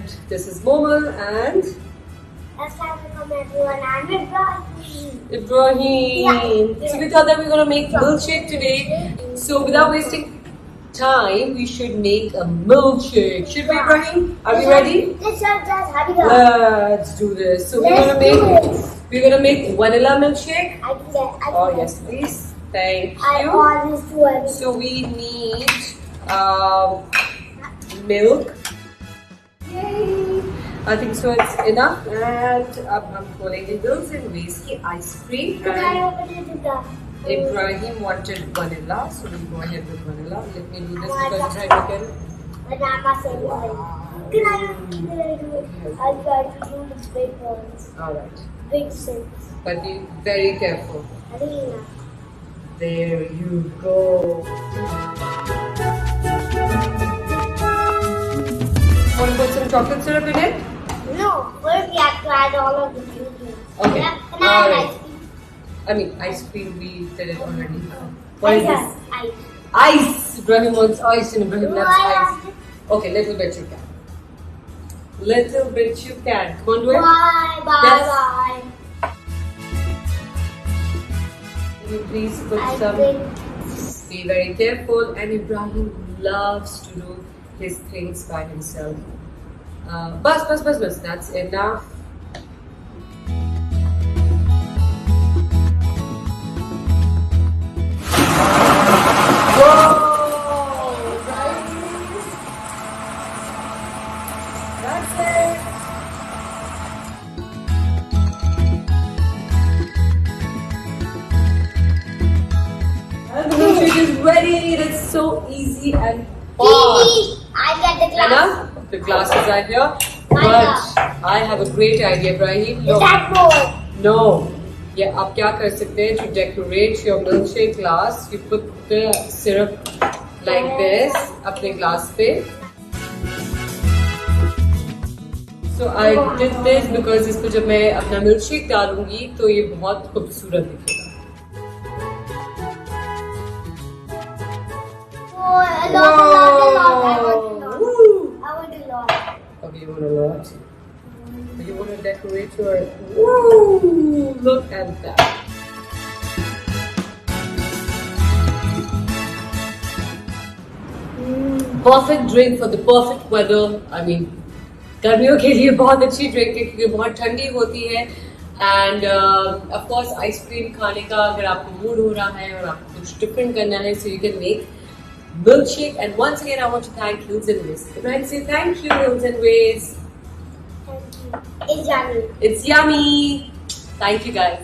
And this is Momal and Assalamualaikum everyone, I'm Ibrahim. Ibrahim. So we thought that we're going to make milkshake today. So without wasting time, we should make a milkshake. Should we, Ibrahim? Are we ready? Let's do this. So we're gonna make vanilla milkshake. I do that. Oh yes, please. Thank you. I always do it. So we need milk. Yay. I think so it's enough. And I'm calling the Hills and Ways ki ice cream. Can I open it with the Ibrahim wanted vanilla, so we'll go ahead with vanilla. Let me do this because Ibrahim can. banana sandwich? Can I do it? I'll try to do the big ones. Alright. Big sips. But be very careful. Arena. There you go. Want to put some chocolate syrup in it? No, first we have to add all of the ingredients. Okay. Can I add Alright. ice cream? I mean, ice cream, we did it already. What is this? Ice. Ice! Ibrahim wants ice and Ibrahim Do loves I ice. have to? Okay, little bit you can. Little bit you can. Come on, do it. Bye, bye, Yes. bye. Can you please put I some? think Be very careful. And Ibrahim loves to do his things by himself. Bus. That's enough. Whoa! Right? That's it. And the milkshake is ready. It's so easy and fast. I get the glass. Enough? The glasses are here. But I have a great idea, Ibrahim. Is Look. that more? No. Yeah, आप क्या कर सकते हैं? To decorate your milkshake glass, you put the syrup like this अपने glass पे. So I did this because इस पर जब मैं अपना milkshake डालूंगी तो ये बहुत खूबसूरत दिखेगा. Oh, a lot. Woo! I want a lot. Okay, you want a lot. You want to decorate your. Woo! Look at that. Perfect drink for the perfect weather. I mean, गर्मियों के लिए बहुत अच्छी ड्रिंक है क्योंकि बहुत ठंडी होती है. एंड ऑफ कोर्स आइसक्रीम खाने का अगर आपको मूड हो रहा है और आपको कुछ डिफरेंट करना है, so you can make milkshake. And once again, I want to thank Hills and Ways. Ibrahim, say thank you, Hills and Ways. Thank you. It's yummy. It's yummy. Thank you, guys.